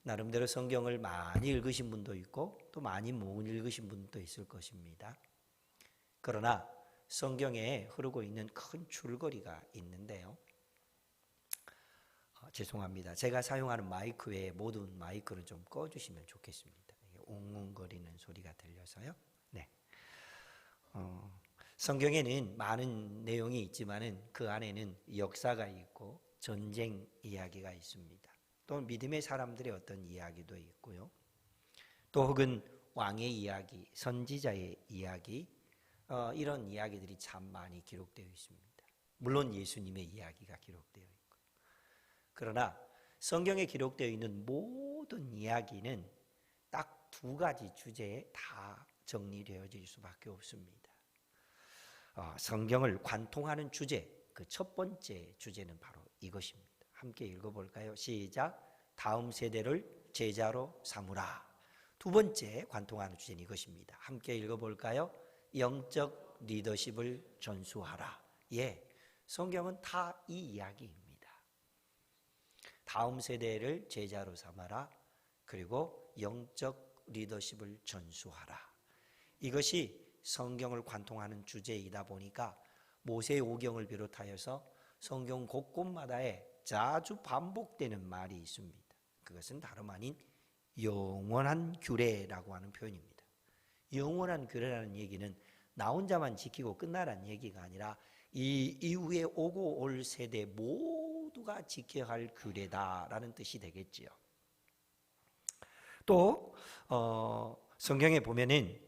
나름대로 성경을 많이 읽으신 분도 있고 또 많이 못 읽으신 분도 있을 것입니다. 그러나 성경에 흐르고 있는 큰 줄거리가 있는데요. 죄송합니다. 제가 사용하는 마이크 외에 모든 마이크는 좀 꺼주시면 좋겠습니다. 웅웅거리는 소리가 들려서요. 네. 성경에는 많은 내용이 있지만은 그 안에는 역사가 있고 전쟁 이야기가 있습니다. 또 믿음의 사람들의 어떤 이야기도 있고요. 또 혹은 왕의 이야기, 선지자의 이야기, 이런 이야기들이 참 많이 기록되어 있습니다. 물론 예수님의 이야기가 기록되어 있고. 그러나 성경에 기록되어 있는 모든 이야기는 딱 두 가지 주제에 다 정리되어질 수밖에 없습니다. 성경을 관통하는 주제, 그 첫 번째 주제는 바로 이것입니다. 함께 읽어볼까요? 시작. 다음 세대를 제자로 삼으라. 두 번째 관통하는 주제는 이것입니다. 함께 읽어볼까요? 영적 리더십을 전수하라. 예, 성경은 다 이 이야기입니다. 다음 세대를 제자로 삼아라. 그리고 영적 리더십을 전수하라. 이것이 성경을 관통하는 주제이다 보니까 모세오경을 비롯하여서 성경 곳곳마다에 자주 반복되는 말이 있습니다. 그것은 다름 아닌 영원한 규례라고 하는 표현입니다. 영원한 규례라는 얘기는 나 혼자만 지키고 끝나라는 얘기가 아니라 이 이후에 오고 올 세대 모두가 지켜야 할 규례다라는 뜻이 되겠지요. 또 성경에 보면은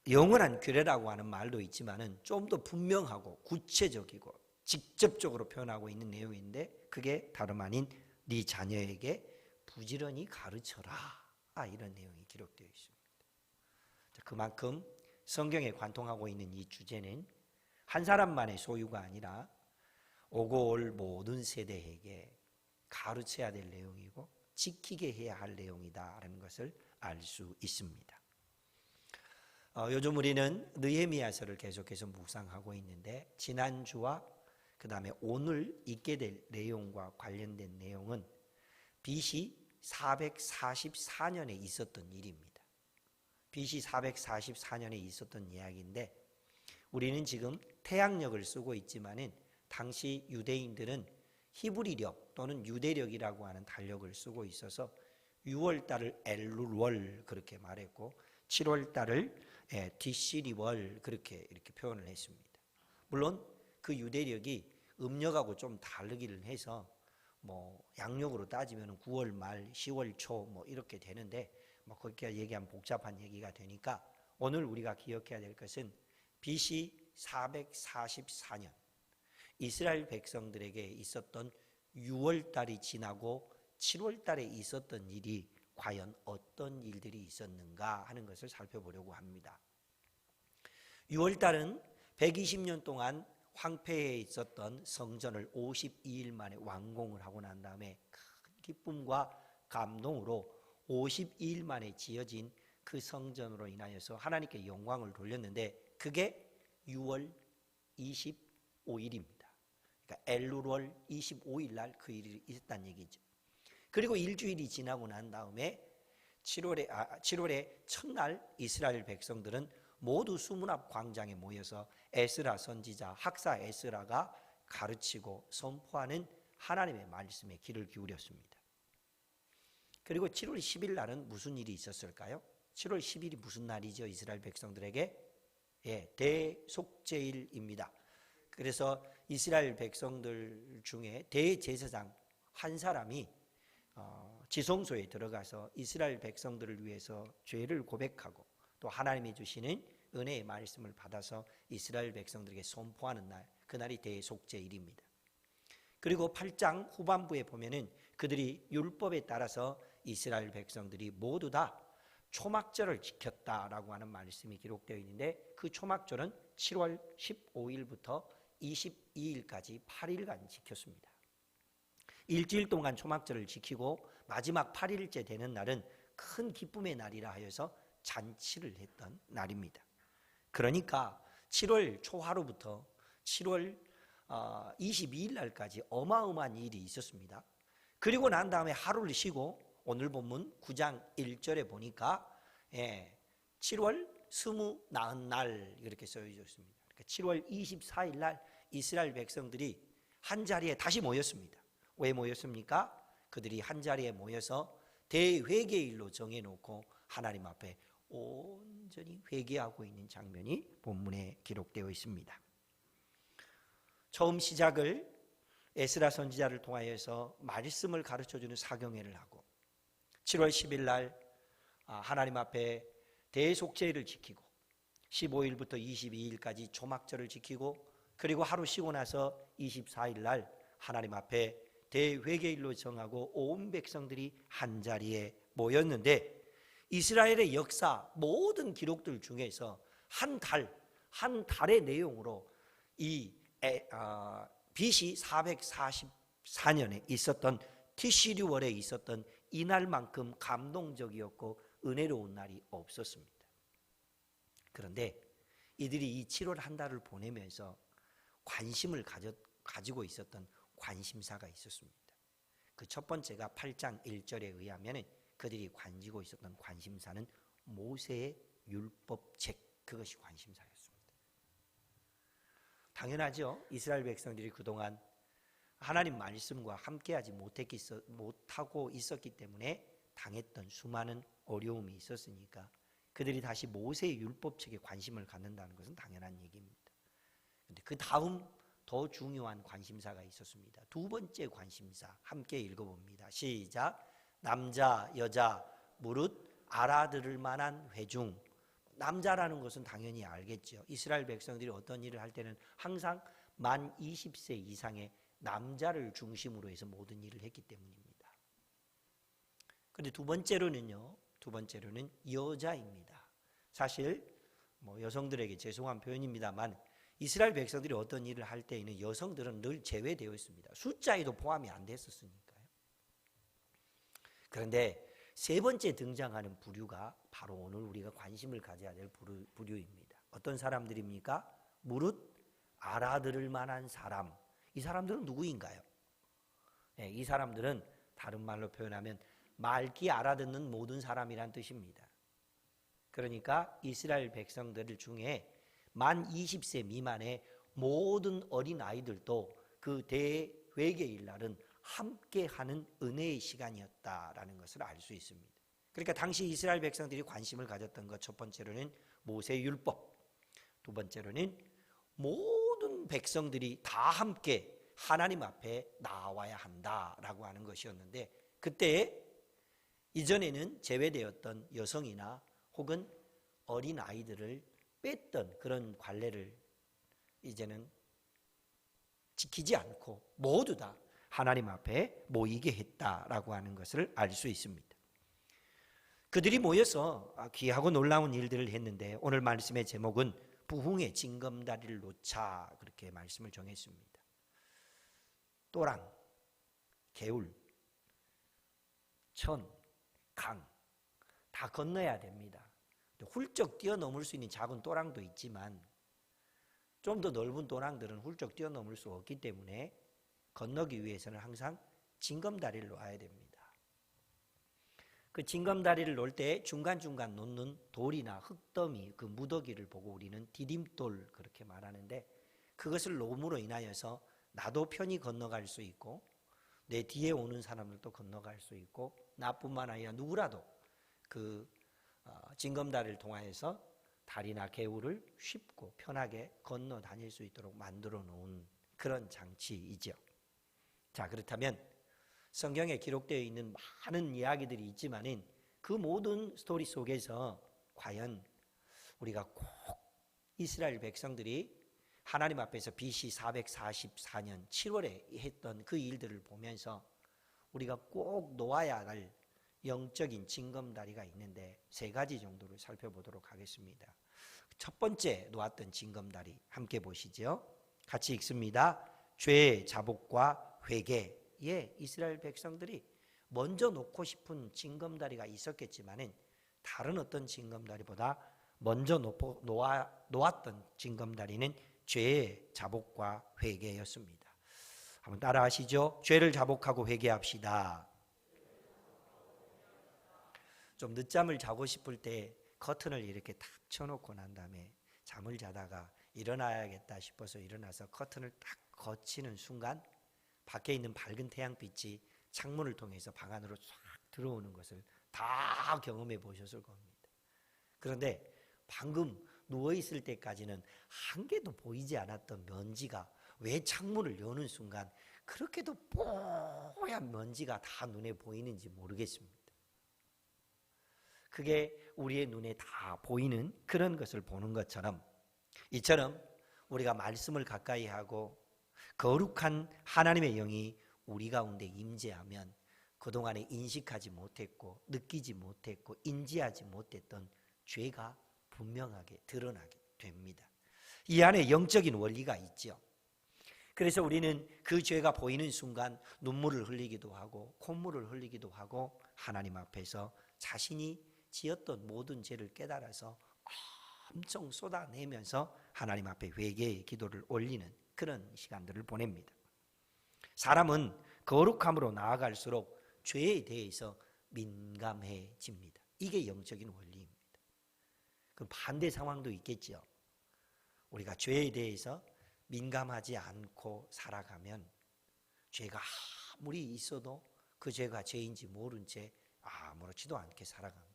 영원한 규례라고 하는 말도 있지만은 좀 더 분명하고 구체적이고 직접적으로 표현하고 있는 내용인데 그게 다름 아닌 네 자녀에게 부지런히 가르쳐라. 이런 내용이 기록되어 있습니다. 그만큼 성경에 관통하고 있는 이 주제는 한 사람만의 소유가 아니라 오고 올 모든 세대에게 가르쳐야 될 내용이고 지키게 해야 할 내용이다라는 것을 알 수 있습니다. 요즘 우리는 느헤미야서를 계속해서 묵상하고 있는데 지난주와 그 다음에 오늘 읽게 될 내용과 관련된 내용은 BC 444년에 있었던 일입니다. BC 444년에 있었던 이야기인데 우리는 지금 태양력을 쓰고 있지만은 당시 유대인들은 히브리력 또는 유대력이라고 하는 달력을 쓰고 있어서 6월달을 엘룰월 그렇게 말했고 7월달을 디시리월 그렇게 이렇게 표현을 했습니다. 물론 그 유대력이 음력하고 좀 다르기는 해서 뭐 양력으로 따지면 9월 말 10월 초 뭐 이렇게 되는데 뭐 그렇게 얘기하면 복잡한 얘기가 되니까 오늘 우리가 기억해야 될 것은 BC 444년 이스라엘 백성들에게 있었던 6월달이 지나고 7월달에 있었던 일이 과연 어떤 일들이 있었는가 하는 것을 살펴보려고 합니다. 6월달은 120년 동안 황폐해 있었던 성전을 52일 만에 완공을 하고 난 다음에 큰 기쁨과 감동으로 52일 만에 지어진 그 성전으로 인하여서 하나님께 영광을 돌렸는데 그게 6월 25일입니다. 그러니까 엘룰월 25일 날 그 일이 있었다는 얘기죠. 그리고 일주일이 지나고 난 다음에 7월의 첫날 이스라엘 백성들은 모두 수문 앞 광장에 모여서 에스라 선지자 학사 에스라가 가르치고 선포하는 하나님의 말씀에 귀를 기울였습니다. 그리고 7월 10일 날은 무슨 일이 있었을까요? 7월 10일이 무슨 날이죠? 이스라엘 백성들에게 대속죄일입니다. 그래서 이스라엘 백성들 중에 대제사장 한 사람이 지성소에 들어가서 이스라엘 백성들을 위해서 죄를 고백하고 또 하나님이 주시는 은혜의 말씀을 받아서 이스라엘 백성들에게 선포하는 날, 그날이 대속죄일입니다. 그리고 8장 후반부에 보면은 그들이 율법에 따라서 이스라엘 백성들이 모두 다 초막절을 지켰다라고 하는 말씀이 기록되어 있는데 그 초막절은 7월 15일부터 22일까지 8일간 지켰습니다. 일주일 동안 초막절을 지키고 마지막 8일째 되는 날은 큰 기쁨의 날이라 하여서 잔치를 했던 날입니다. 그러니까 7월 초하루부터 7월 22일 날까지 어마어마한 일이 있었습니다. 그리고 난 다음에 하루를 쉬고 오늘 본문 9장 1절에 보니까 7월 스무 나흔 날 이렇게 써져 있습니다. 그러니까 7월 24일 날 이스라엘 백성들이 한 자리에 다시 모였습니다. 왜 모였습니까? 그들이 한 자리에 모여서 대회개일로 정해놓고 하나님 앞에 온전히 회개하고 있는 장면이 본문에 기록되어 있습니다. 처음 시작을 에스라 선지자를 통하여서 말씀을 가르쳐주는 사경회를 하고 7월 10일 날 하나님 앞에 대속죄를 지키고 15일부터 22일까지 초막절을 지키고 그리고 하루 쉬고 나서 24일 날 하나님 앞에 대회개일로 정하고 온 백성들이 한자리에 모였는데 이스라엘의 역사 모든 기록들 중에서 한 달의 내용으로 이 BC 444년에 있었던 티시류월에 있었던 이날만큼 감동적이었고 은혜로운 날이 없었습니다. 그런데 이들이 이 7월 한 달을 보내면서 관심을 가지고 있었던 관심사가 있었습니다. 그 첫 번째가 8장 1절에 의하면 그들이 가지고 있었던 관심사는 모세의 율법책, 그것이 관심사였습니다. 당연하죠. 이스라엘 백성들이 그동안 하나님 말씀과 함께하지 못하고 있었기 때문에 당했던 수많은 어려움이 있었으니까 그들이 다시 모세의 율법책에 관심을 갖는다는 것은 당연한 얘기입니다. 그런데 그 다음 더 중요한 관심사가 있었습니다. 두 번째 관심사 함께 읽어봅니다. 시작. 남자 여자 무릇 알아들을 만한 회중. 남자라는 것은 당연히 알겠죠. 이스라엘 백성들이 어떤 일을 할 때는 항상 만 20세 이상의 남자를 중심으로 해서 모든 일을 했기 때문입니다. 그런데 두 번째로는 여자입니다. 사실 여성들에게 죄송한 표현입니다만 이스라엘 백성들이 어떤 일을 할 때에는 여성들은 늘 제외되어 있습니다. 숫자에도 포함이 안 됐었으니까요. 그런데 세 번째 등장하는 부류가 바로 오늘 우리가 관심을 가져야 될 부류입니다. 어떤 사람들입니까? 무릇 알아들을 만한 사람. 이 사람들은 누구인가요? 이 사람들은 다른 말로 표현하면 맑게 알아듣는 모든 사람이란 뜻입니다. 그러니까 이스라엘 백성들 중에 만 20세 미만의 모든 어린 아이들도 그 대회개일 날은 함께하는 은혜의 시간이었다라는 것을 알 수 있습니다. 그러니까 당시 이스라엘 백성들이 관심을 가졌던 것 첫 번째로는 모세의 율법, 두 번째로는 모든 백성들이 다 함께 하나님 앞에 나와야 한다라고 하는 것이었는데 그때 이전에는 제외되었던 여성이나 혹은 어린 아이들을 뺐던 그런 관례를 이제는 지키지 않고 모두 다 하나님 앞에 모이게 했다라고 하는 것을 알 수 있습니다. 그들이 모여서 귀하고 놀라운 일들을 했는데 오늘 말씀의 제목은 부흥의 징검다리를 놓자 그렇게 말씀을 정했습니다. 또랑, 개울, 천, 강 다 건너야 됩니다. 훌쩍 뛰어넘을 수 있는 작은 또랑도 있지만 좀 더 넓은 또랑들은 훌쩍 뛰어넘을 수 없기 때문에 건너기 위해서는 항상 징검다리를 놓아야 됩니다. 그 징검다리를 놓을 때 중간중간 놓는 돌이나 흙더미, 그 무더기를 보고 우리는 디딤돌 그렇게 말하는데 그것을 놓음으로 인하여서 나도 편히 건너갈 수 있고 내 뒤에 오는 사람들도 건너갈 수 있고 나뿐만 아니라 누구라도 그 징검다리를 통하여서 다리나 개울을 쉽고 편하게 건너 다닐 수 있도록 만들어 놓은 그런 장치이죠. 자, 그렇다면 성경에 기록되어 있는 많은 이야기들이 있지만은 그 모든 스토리 속에서 과연 우리가 꼭 이스라엘 백성들이 하나님 앞에서 BC 444년 7월에 했던 그 일들을 보면서 우리가 꼭 놓아야 할 영적인 징검다리가 있는데 세 가지 정도를 살펴보도록 하겠습니다. 첫 번째 놓았던 징검다리 함께 보시죠. 같이 읽습니다. 죄, 자복과 회개. 이스라엘 백성들이 먼저 놓고 싶은 징검다리가 있었겠지만은 다른 어떤 징검다리보다 먼저 놓았던 징검다리는 죄의 자복과 회개였습니다. 한번 따라 하시죠. 죄를 자복하고 회개합시다. 좀 늦잠을 자고 싶을 때 커튼을 이렇게 탁 쳐놓고 난 다음에 잠을 자다가 일어나야겠다 싶어서 일어나서 커튼을 딱 거치는 순간 밖에 있는 밝은 태양빛이 창문을 통해서 방 안으로 쫙 들어오는 것을 다 경험해 보셨을 겁니다. 그런데 방금 누워있을 때까지는 한 개도 보이지 않았던 먼지가 왜 창문을 여는 순간 그렇게도 뽀얀 먼지가 다 눈에 보이는지 모르겠습니다. 그게 우리의 눈에 다 보이는 그런 것을 보는 것처럼, 이처럼 우리가 말씀을 가까이 하고 거룩한 하나님의 영이 우리 가운데 임재하면 그동안에 인식하지 못했고 느끼지 못했고 인지하지 못했던 죄가 분명하게 드러나게 됩니다. 이 안에 영적인 원리가 있죠. 그래서 우리는 그 죄가 보이는 순간 눈물을 흘리기도 하고 콧물을 흘리기도 하고 하나님 앞에서 자신이 지었던 모든 죄를 깨달아서 엄청 쏟아내면서 하나님 앞에 회개의 기도를 올리는 그런 시간들을 보냅니다. 사람은 거룩함으로 나아갈수록 죄에 대해서 민감해집니다. 이게 영적인 원리입니다. 그 반대 상황도 있겠죠. 우리가 죄에 대해서 민감하지 않고 살아가면 죄가 아무리 있어도 그 죄가 죄인지 모른 채 아무렇지도 않게 살아갑니다.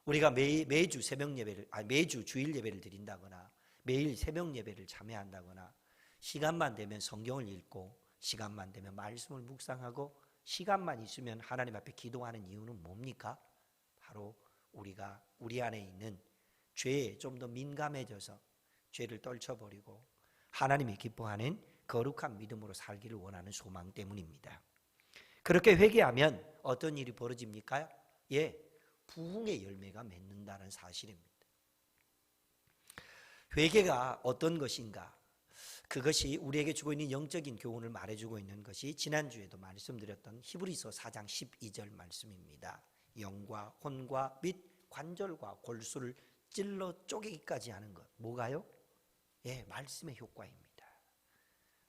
우리가 매주 새벽 예배를 매주 주일 예배를 드린다거나 매일 새벽 예배를 참여한다거나 시간만 되면 성경을 읽고 시간만 되면 말씀을 묵상하고 시간만 있으면 하나님 앞에 기도하는 이유는 뭡니까? 바로 우리가 우리 안에 있는 죄에 좀 더 민감해져서 죄를 떨쳐버리고 하나님이 기뻐하는 거룩한 믿음으로 살기를 원하는 소망 때문입니다. 그렇게 회개하면 어떤 일이 벌어집니까? 부흥의 열매가 맺는다는 사실입니다. 회개가 어떤 것인가? 그것이 우리에게 주고 있는 영적인 교훈을 말해주고 있는 것이 지난주에도 말씀드렸던 히브리서 4장 12절 말씀입니다. 영과 혼과 및 관절과 골수를 찔러 쪼개기까지 하는 것. 뭐가요? 말씀의 효과입니다.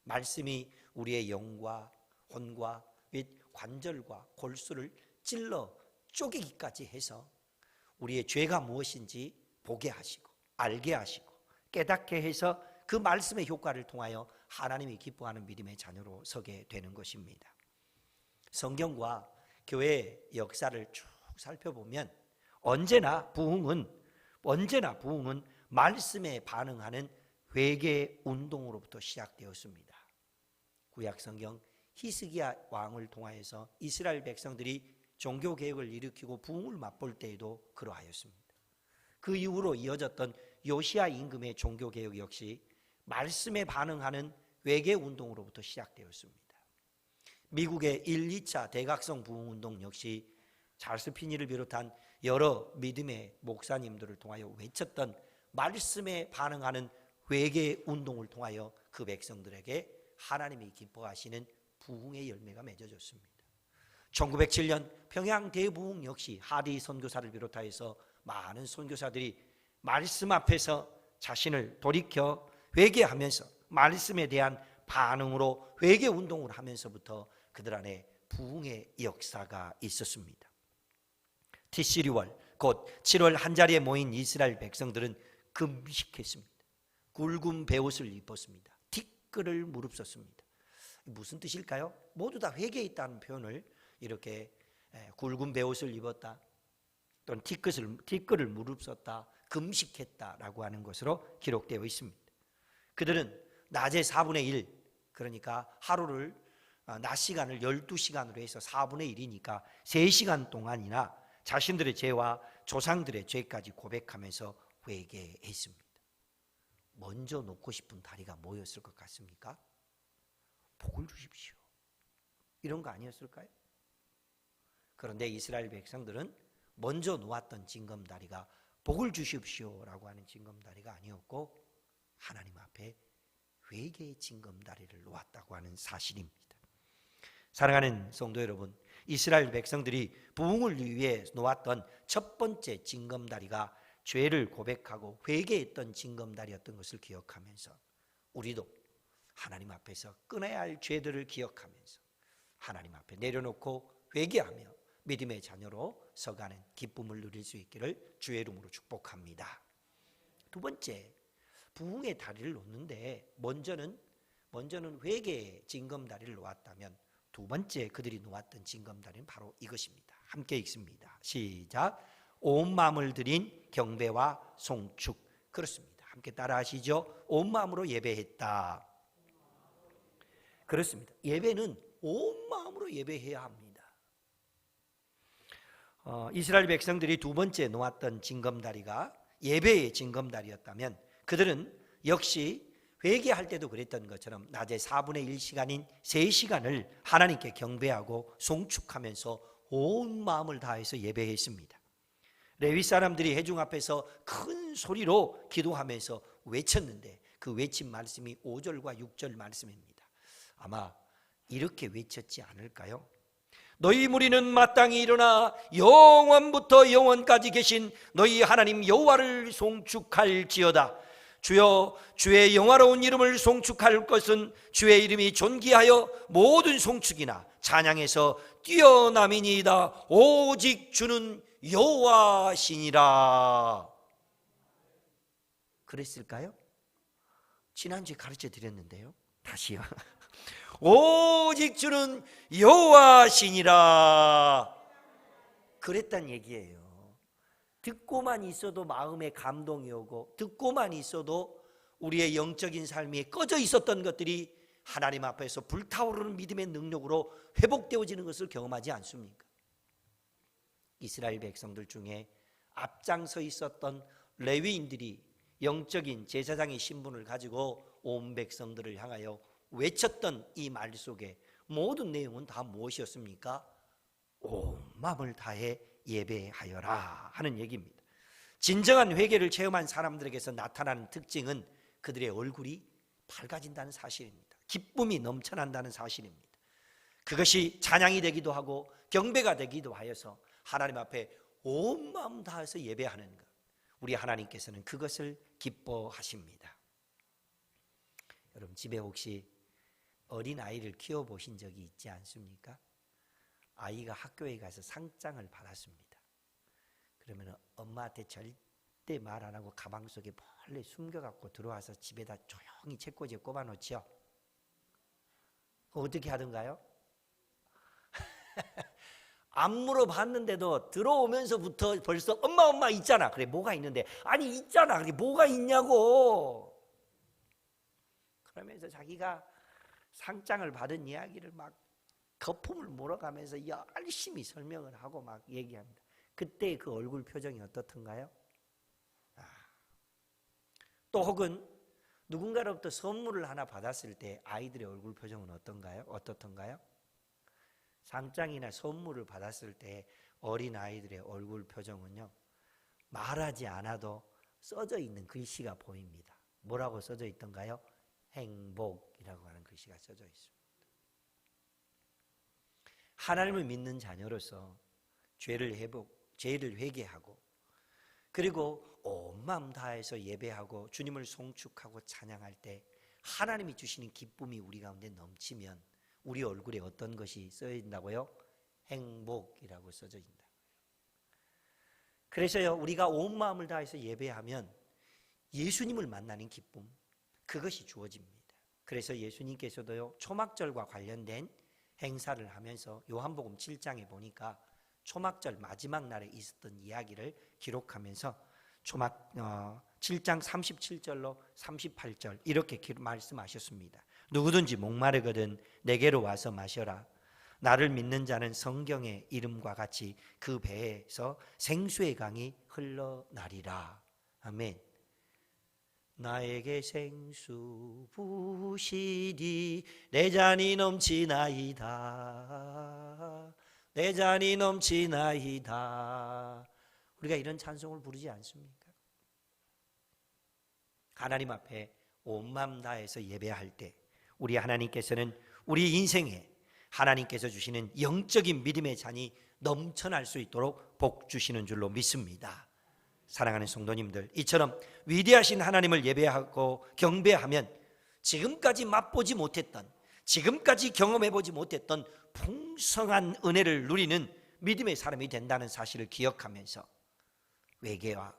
말씀이 우리의 영과 혼과 및 관절과 골수를 찔러 쪼개기까지 해서 우리의 죄가 무엇인지 보게 하시고 알게 하시고 깨닫게 해서 그 말씀의 효과를 통하여 하나님이 기뻐하는 믿음의 자녀로 서게 되는 것입니다. 성경과 교회의 역사를 쭉 살펴보면 언제나 부흥은 말씀에 반응하는 회개 운동으로부터 시작되었습니다. 구약 성경 히스기야 왕을 통하여서 이스라엘 백성들이 종교 개혁을 일으키고 부흥을 맛볼 때에도 그러하였습니다. 그 이후로 이어졌던 요시야 임금의 종교 개혁 역시 말씀에 반응하는 회개 운동으로부터 시작되었습니다. 미국의 1, 2차 대각성 부흥 운동 역시 찰스 피니를 비롯한 여러 믿음의 목사님들을 통하여 외쳤던 말씀에 반응하는 회개 운동을 통하여 그 백성들에게 하나님이 기뻐하시는 부흥의 열매가 맺어졌습니다. 1907년 평양 대부흥 역시 하디 선교사를 비롯하여서 많은 선교사들이 말씀 앞에서 자신을 돌이켜 회개하면서 말씀에 대한 반응으로 회개 운동을 하면서부터 그들 안에 부흥의 역사가 있었습니다. 티시리월 곧 7월 한자리에 모인 이스라엘 백성들은 금식했습니다. 굵은 베옷을 입었습니다. 티끌을 무릅썼습니다. 무슨 뜻일까요? 모두 다 회개에 있다는 표현을 이렇게 굵은 베옷을 입었다 또는 티끌을 무릅썼다, 금식했다라고 하는 것으로 기록되어 있습니다. 그들은 낮의 4분의 1, 그러니까 하루를 낮 시간을 12시간으로 해서 4분의 1이니까 3시간 동안이나 자신들의 죄와 조상들의 죄까지 고백하면서 회개했습니다. 먼저 놓고 싶은 다리가 뭐였을 것 같습니까? 복을 주십시오. 이런 거 아니었을까요? 그런데 이스라엘 백성들은 먼저 놓았던 징검다리가 복을 주십시오라고 하는 징검다리가 아니었고 하나님 앞에 회개의 징검다리를 놓았다고 하는 사실입니다. 사랑하는 성도 여러분, 이스라엘 백성들이 부흥을 위해 놓았던 첫 번째 징검다리가 죄를 고백하고 회개했던 징검다리였던 것을 기억하면서 우리도 하나님 앞에서 끊어야 할 죄들을 기억하면서 하나님 앞에 내려놓고 회개하며 믿음의 자녀로 서가는 기쁨을 누릴 수 있기를 주의 이름으로 축복합니다. 두 번째, 부흥의 다리를 놓는데 먼저는 회개의 징검다리를 놓았다면 두 번째 그들이 놓았던 징검다리는 바로 이것입니다. 함께 읽습니다. 시작. 온 마음을 들인 경배와 송축. 그렇습니다. 함께 따라 하시죠. 온 마음으로 예배했다. 그렇습니다. 예배는 온 마음으로 예배해야 합니다. 이스라엘 백성들이 두 번째 놓았던 징검다리가 예배의 징검다리였다면 그들은 역시 회개할 때도 그랬던 것처럼 낮에 4분의 1시간인 3시간을 하나님께 경배하고 송축하면서 온 마음을 다해서 예배했습니다. 레위 사람들이 회중 앞에서 큰 소리로 기도하면서 외쳤는데 그 외친 말씀이 5절과 6절 말씀입니다. 아마 이렇게 외쳤지 않을까요? 너희 무리는 마땅히 일어나 영원부터 영원까지 계신 너희 하나님 여호와를 송축할지어다. 주여, 주의 영화로운 이름을 송축할 것은 주의 이름이 존귀하여 모든 송축이나 찬양에서 뛰어남이니이다. 오직 주는 여호와시니라. 그랬을까요? 지난주에 가르쳐 드렸는데요. 다시요. 오직 주는 여호와시니라. 그랬단 얘기예요. 듣고만 있어도 마음에 감동이 오고 듣고만 있어도 우리의 영적인 삶이 꺼져 있었던 것들이 하나님 앞에서 불타오르는 믿음의 능력으로 회복되어지는 것을 경험하지 않습니까? 이스라엘 백성들 중에 앞장서 있었던 레위인들이 영적인 제사장의 신분을 가지고 온 백성들을 향하여 외쳤던 이 말 속에 모든 내용은 다 무엇이었습니까? 온 마음을 다해 예배하여라 하는 얘기입니다. 진정한 회개를 체험한 사람들에게서 나타나는 특징은 그들의 얼굴이 밝아진다는 사실입니다. 기쁨이 넘쳐난다는 사실입니다. 그것이 찬양이 되기도 하고 경배가 되기도 하여서 하나님 앞에 온 마음 다해서 예배하는 것, 우리 하나님께서는 그것을 기뻐하십니다. 여러분 집에 혹시 어린아이를 키워보신 적이 있지 않습니까? 아이가 학교에 가서 상장을 받았습니다. 그러면 엄마한테 절대 말 안 하고 가방 속에 몰래 숨겨갖고 들어와서 집에다 조용히 책꽂이에 꼽아놓죠. 어떻게 하던가요? 안 물어봤는데도 들어오면서부터 벌써 엄마 있잖아. 그래 뭐가 있는데? 아니 있잖아. 그래 뭐가 있냐고. 그러면서 자기가 상장을 받은 이야기를 막 거품을 몰아가면서 열심히 설명을 하고 막 얘기합니다. 그때 그 얼굴 표정이 어떻던가요? 또 혹은 누군가로부터 선물을 하나 받았을 때 아이들의 얼굴 표정은 어떻던가요? 상장이나 선물을 받았을 때 어린 아이들의 얼굴 표정은요, 말하지 않아도 써져 있는 글씨가 보입니다. 뭐라고 써져 있던가요? 행복이라고 하는 글씨가 써져 있습니다. 하나님을 믿는 자녀로서 죄를 회개하고 그리고 온 마음 다해서 예배하고 주님을 송축하고 찬양할 때 하나님이 주시는 기쁨이 우리 가운데 넘치면 우리 얼굴에 어떤 것이 써져 있다고요? 행복이라고 써져 있다. 그래서요, 우리가 온 마음을 다해서 예배하면 예수님을 만나는 기쁨, 그것이 주어집니다. 그래서 예수님께서도요, 초막절과 관련된 행사를 하면서 요한복음 7장에 보니까 초막절 마지막 날에 있었던 이야기를 기록하면서 초막 7장 37절로 38절 이렇게 말씀하셨습니다. 누구든지 목마르거든 내게로 와서 마셔라. 나를 믿는 자는 성경의 이름과 같이 그 배에서 생수의 강이 흘러나리라. 아멘. 나에게 생수 부으시니 내 잔이 넘치나이다. 내 잔이 넘치나이다. 우리가 이런 찬송을 부르지 않습니까? 하나님 앞에 온 마음 다해서 예배할 때 우리 하나님께서는 우리 인생에 하나님께서 주시는 영적인 믿음의 잔이 넘쳐날 수 있도록 복 주시는 줄로 믿습니다. 사랑하는 성도님들, 이처럼 위대하신 하나님을 예배하고 경배하면 지금까지 맛보지 못했던, 지금까지 경험해보지 못했던 풍성한 은혜를 누리는 믿음의 사람이 된다는 사실을 기억하면서 회개와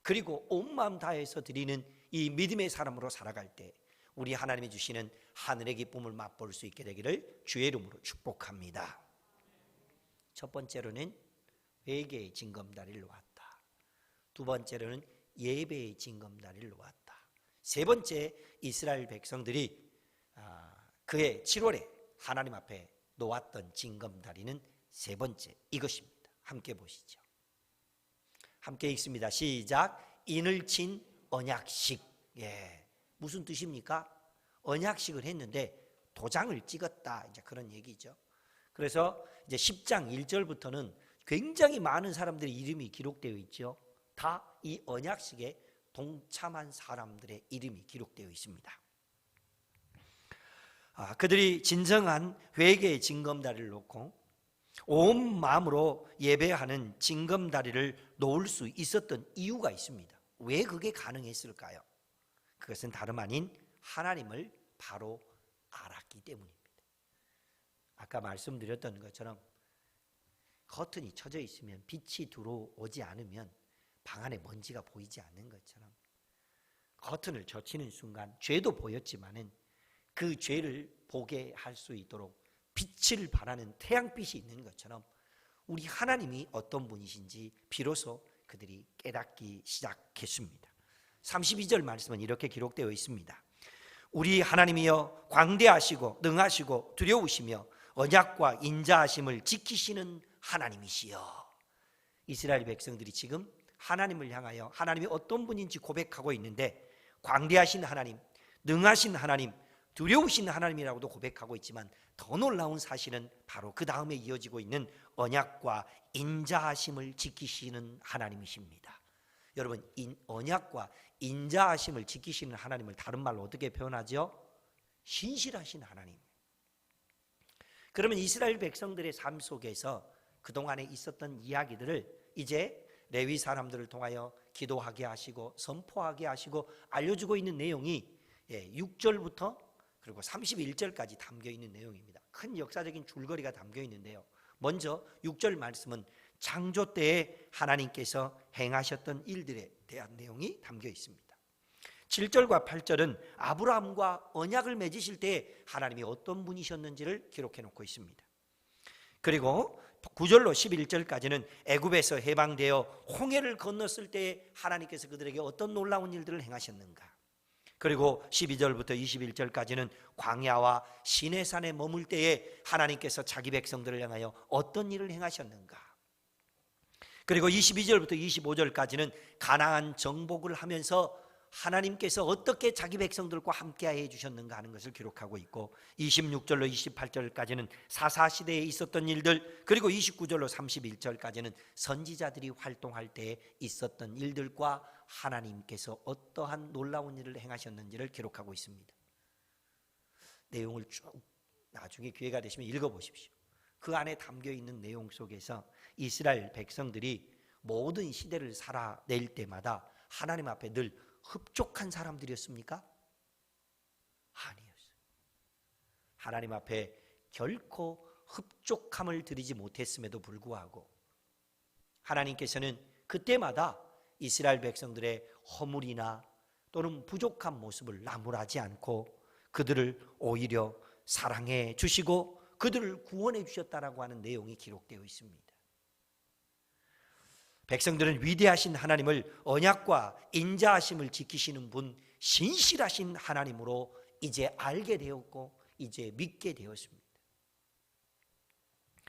그리고 온 마음 다해서 드리는 이 믿음의 사람으로 살아갈 때 우리 하나님이 주시는 하늘의 기쁨을 맛볼 수 있게 되기를 주의 이름으로 축복합니다. 첫 번째로는 회개의 징검다리를 놓았다. 두 번째로는 예배의 징검다리를 놓았다. 세 번째, 이스라엘 백성들이 그해 7월에 하나님 앞에 놓았던 징검다리는 세 번째 이것입니다. 함께 보시죠. 함께 읽습니다. 시작. 인을 친 언약식. 무슨 뜻입니까? 언약식을 했는데 도장을 찍었다, 이제 그런 얘기죠. 그래서 이제 10장 1절부터는 굉장히 많은 사람들의 이름이 기록되어 있죠. 다 이 언약식에 동참한 사람들의 이름이 기록되어 있습니다. 그들이 진정한 회개의 징검다리를 놓고 온 마음으로 예배하는 징검다리를 놓을 수 있었던 이유가 있습니다. 왜 그게 가능했을까요? 그것은 다름 아닌 하나님을 바로 알았기 때문입니다. 아까 말씀드렸던 것처럼 커튼이 쳐져 있으면 빛이 들어오지 않으면 방 안에 먼지가 보이지 않는 것처럼 커튼을 젖히는 순간 죄도 보였지만은 그 죄를 보게 할 수 있도록 빛을 발하는 태양빛이 있는 것처럼 우리 하나님이 어떤 분이신지 비로소 그들이 깨닫기 시작했습니다. 32절 말씀은 이렇게 기록되어 있습니다. 우리 하나님이여 광대하시고 능하시고 두려우시며 언약과 인자하심을 지키시는 하나님이시여. 이스라엘 백성들이 지금 하나님을 향하여 하나님이 어떤 분인지 고백하고 있는데 광대하신 하나님, 능하신 하나님, 두려우신 하나님이라고도 고백하고 있지만 더 놀라운 사실은 바로 그 다음에 이어지고 있는 언약과 인자하심을 지키시는 하나님이십니다. 여러분, 언약과 인자하심을 지키시는 하나님을 다른 말로 어떻게 표현하죠? 신실하신 하나님. 그러면 이스라엘 백성들의 삶 속에서 그동안에 있었던 이야기들을 이제 레위 사람들을 통하여 기도하게 하시고 선포하게 하시고 알려주고 있는 내용이 6절부터 그리고 31절까지 담겨 있는 내용입니다. 큰 역사적인 줄거리가 담겨 있는데요. 먼저 6절 말씀은 창조 때에 하나님께서 행하셨던 일들에 대한 내용이 담겨 있습니다. 7절과 8절은 아브라함과 언약을 맺으실 때 하나님이 어떤 분이셨는지를 기록해 놓고 있습니다. 그리고 9절로 11절까지는 애굽에서 해방되어 홍해를 건넜을 때 하나님께서 그들에게 어떤 놀라운 일들을 행하셨는가. 그리고 12절부터 21절까지는 광야와 시내산에 머물 때에 하나님께서 자기 백성들을 향하여 어떤 일을 행하셨는가. 그리고 22절부터 25절까지는 가나안 정복을 하면서 하나님께서 어떻게 자기 백성들과 함께해 주셨는가 하는 것을 기록하고 있고 26절로 28절까지는 사사시대에 있었던 일들, 그리고 29절로 31절까지는 선지자들이 활동할 때 있었던 일들과 하나님께서 어떠한 놀라운 일을 행하셨는지를 기록하고 있습니다. 내용을 쭉 나중에 기회가 되시면 읽어보십시오. 그 안에 담겨있는 내용 속에서 이스라엘 백성들이 모든 시대를 살아낼 때마다 하나님 앞에 늘 흡족한 사람들이었습니까? 아니었어요. 하나님 앞에 결코 흡족함을 드리지 못했음에도 불구하고 하나님께서는 그때마다 이스라엘 백성들의 허물이나 또는 부족한 모습을 나무라지 않고 그들을 오히려 사랑해 주시고 그들을 구원해 주셨다라고 하는 내용이 기록되어 있습니다. 백성들은 위대하신 하나님을, 언약과 인자하심을 지키시는 분, 신실하신 하나님으로 이제 알게 되었고 이제 믿게 되었습니다.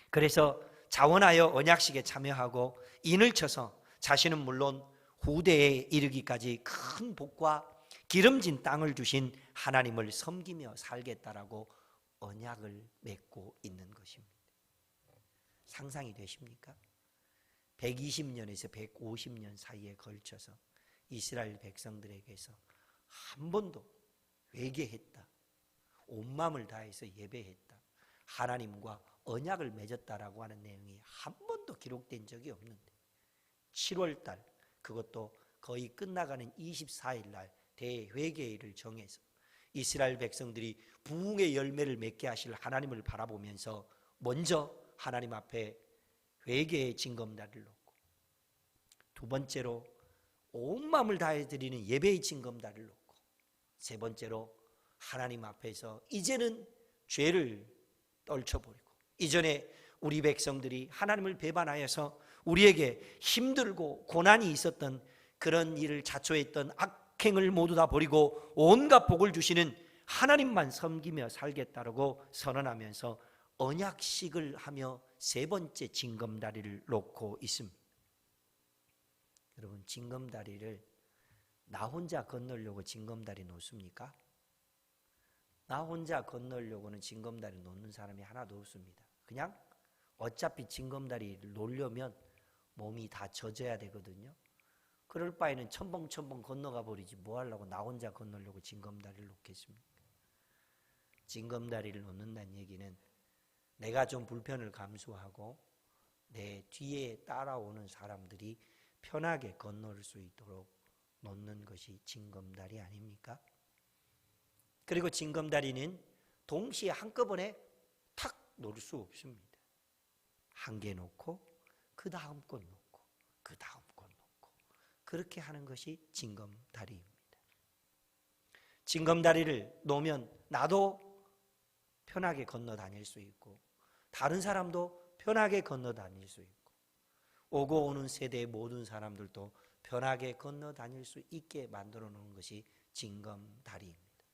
그래서 자원하여 언약식에 참여하고 인을 쳐서 자신은 물론 후대에 이르기까지 큰 복과 기름진 땅을 주신 하나님을 섬기며 살겠다라고 언약을 맺고 있는 것입니다. 상상이 되십니까? 120년에서 150년 사이에 걸쳐서 이스라엘 백성들에게서 한 번도 회개했다, 온 마음을 다해서 예배했다, 하나님과 언약을 맺었다라고 하는 내용이 한 번도 기록된 적이 없는데 7월달, 그것도 거의 끝나가는 24일 날 대회개일을 정해서 이스라엘 백성들이 부흥의 열매를 맺게 하실 하나님을 바라보면서 먼저 하나님 앞에 회개의 징검다리를 놓고, 두 번째로 온 마음을 다해 드리는 예배의 징검다리를 놓고, 세 번째로 하나님 앞에서 이제는 죄를 떨쳐버리고, 이전에 우리 백성들이 하나님을 배반하여서 우리에게 힘들고 고난이 있었던 그런 일을 자초했던 악행을 모두 다 버리고 온갖 복을 주시는 하나님만 섬기며 살겠다라고 선언하면서 언약식을 하며 세 번째 징검다리를 놓고 있습니다. 여러분, 징검다리를 나 혼자 건너려고 징검다리 놓습니까? 나 혼자 건너려고는 징검다리 놓는 사람이 하나도 없습니다. 그냥 어차피 징검다리를 놓으려면 몸이 다 젖어야 되거든요. 그럴 바에는 첨벙첨벙 건너가 버리지 뭐 하려고 나 혼자 건너려고 징검다리를 놓겠습니까? 징검다리를 놓는다는 얘기는 내가 좀 불편을 감수하고 내 뒤에 따라오는 사람들이 편하게 건널 수 있도록 놓는 것이 징검다리 아닙니까? 그리고 징검다리는 동시에 한꺼번에 탁 놓을 수 없습니다. 한 개 놓고 그 다음 것 놓고 그 다음 것 놓고 그렇게 하는 것이 징검다리입니다. 징검다리를 놓으면 나도 편하게 건너 다닐 수 있고 다른 사람도 편하게 건너 다닐 수 있고 오고 오는 세대의 모든 사람들도 편하게 건너 다닐 수 있게 만들어 놓은 것이 징검다리입니다.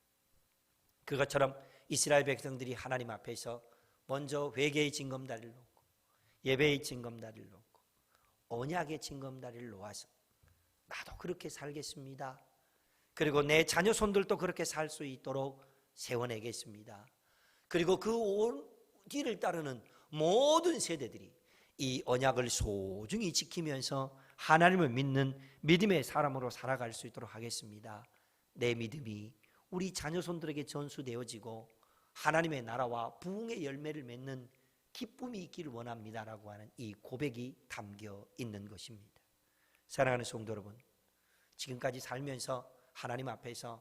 그것처럼 이스라엘 백성들이 하나님 앞에서 먼저 회개의 징검다리를 놓고 예배의 징검다리를 놓고 언약의 징검다리를 놓아서 나도 그렇게 살겠습니다. 그리고 내 자녀 손들도 그렇게 살 수 있도록 세워내겠습니다. 그리고 그 뒤를 따르는 모든 세대들이 이 언약을 소중히 지키면서 하나님을 믿는 믿음의 사람으로 살아갈 수 있도록 하겠습니다. 내 믿음이 우리 자녀 손들에게 전수되어지고 하나님의 나라와 부흥의 열매를 맺는 기쁨이 있기를 원합니다라고 하는 이 고백이 담겨 있는 것입니다. 사랑하는 성도 여러분, 지금까지 살면서 하나님 앞에서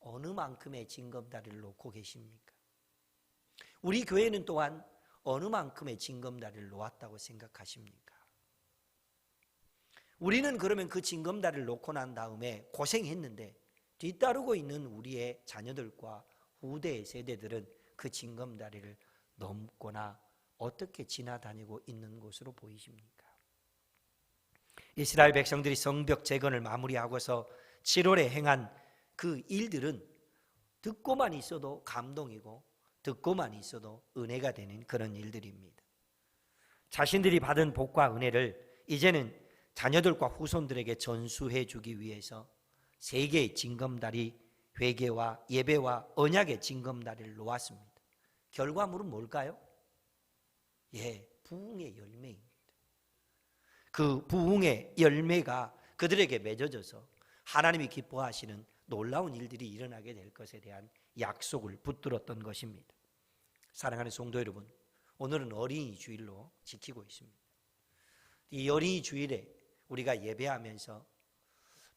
어느 만큼의 징검다리를 놓고 계십니까? 우리 교회는 또한 어느 만큼의 징검다리를 놓았다고 생각하십니까? 우리는 그러면 그 징검다리를 놓고 난 다음에 고생했는데 뒤따르고 있는 우리의 자녀들과 후대의 세대들은 그 징검다리를 넘거나 어떻게 지나다니고 있는 것으로 보이십니까? 이스라엘 백성들이 성벽 재건을 마무리하고서 7월에 행한 그 일들은 듣고만 있어도 감동이고 듣고만 있어도 은혜가 되는 그런 일들입니다. 자신들이 받은 복과 은혜를 이제는 자녀들과 후손들에게 전수해 주기 위해서 세 개의 징검다리, 회개와 예배와 언약의 징검다리를 놓았습니다. 결과물은 뭘까요? 부흥의 열매입니다. 그 부흥의 열매가 그들에게 맺어져서 하나님이 기뻐하시는 놀라운 일들이 일어나게 될 것에 대한 약속을 붙들었던 것입니다. 사랑하는 성도 여러분, 오늘은 어린이 주일로 지키고 있습니다. 이 어린이 주일에 우리가 예배하면서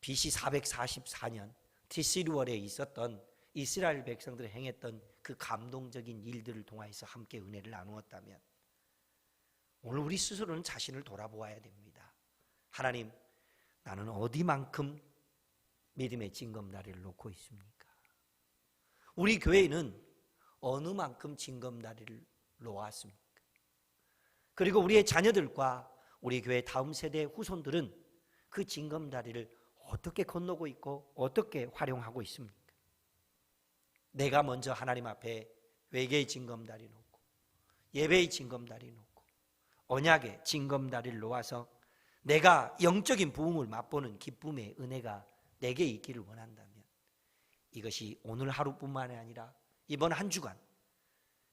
BC 444년 티시루월에 있었던 이스라엘 백성들이 행했던 그 감동적인 일들을 통해서 함께 은혜를 나누었다면 오늘 우리 스스로는 자신을 돌아보아야 됩니다. 하나님, 나는 어디만큼 믿음의 징검다리를 놓고 있습니까? 우리 교회는 어느 만큼 징검다리를 놓았습니까? 그리고 우리의 자녀들과 우리 교회 다음 세대의 후손들은 그 징검다리를 어떻게 건너고 있고 어떻게 활용하고 있습니까? 내가 먼저 하나님 앞에 회개의 징검다리 놓고 예배의 징검다리 놓고 언약의 징검다리를 놓아서 내가 영적인 부흥을 맛보는 기쁨의 은혜가 내게 있기를 원한다면 이것이 오늘 하루뿐만이 아니라 이번 한 주간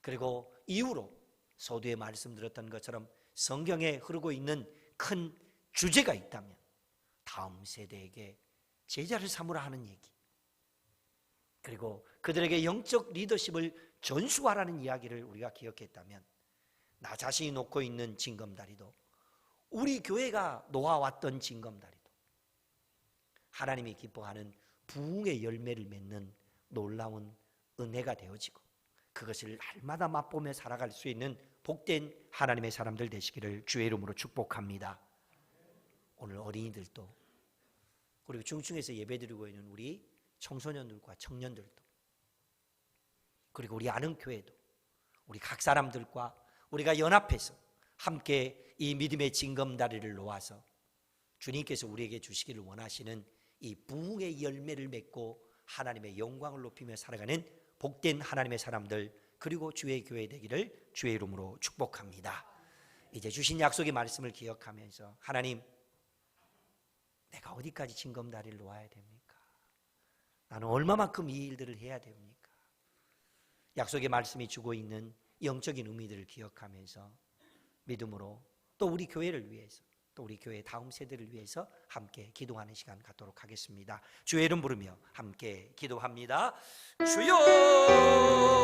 그리고 이후로 서두에 말씀드렸던 것처럼 성경에 흐르고 있는 큰 주제가 있다면 다음 세대에게 제자를 삼으라 하는 얘기, 그리고 그들에게 영적 리더십을 전수하라는 이야기를 우리가 기억했다면 나 자신이 놓고 있는 징검다리도 우리 교회가 놓아왔던 징검다리도 하나님이 기뻐하는 부흥의 열매를 맺는 놀라운 은혜가 되어지고 그것을 날마다 맛보며 살아갈 수 있는 복된 하나님의 사람들 되시기를 주의 이름으로 축복합니다. 오늘 어린이들도 그리고 중층에서 예배드리고 있는 우리 청소년들과 청년들도 그리고 우리 아는 교회도 우리 각 사람들과 우리가 연합해서 함께 이 믿음의 징검다리를 놓아서 주님께서 우리에게 주시기를 원하시는 이 부흥의 열매를 맺고 하나님의 영광을 높이며 살아가는 복된 하나님의 사람들 그리고 주의 교회 되기를 주의 이름으로 축복합니다. 이제 주신 약속의 말씀을 기억하면서 하나님, 내가 어디까지 징검다리를 놓아야 됩니까? 나는 얼마만큼 이 일들을 해야 됩니까? 약속의 말씀이 주고 있는 영적인 의미들을 기억하면서 믿음으로 또 우리 교회를 위해서 또 우리 교회 다음 세대를 위해서 함께 기도하는 시간 갖도록 하겠습니다. 주의 이름 부르며 함께 기도합니다. 주여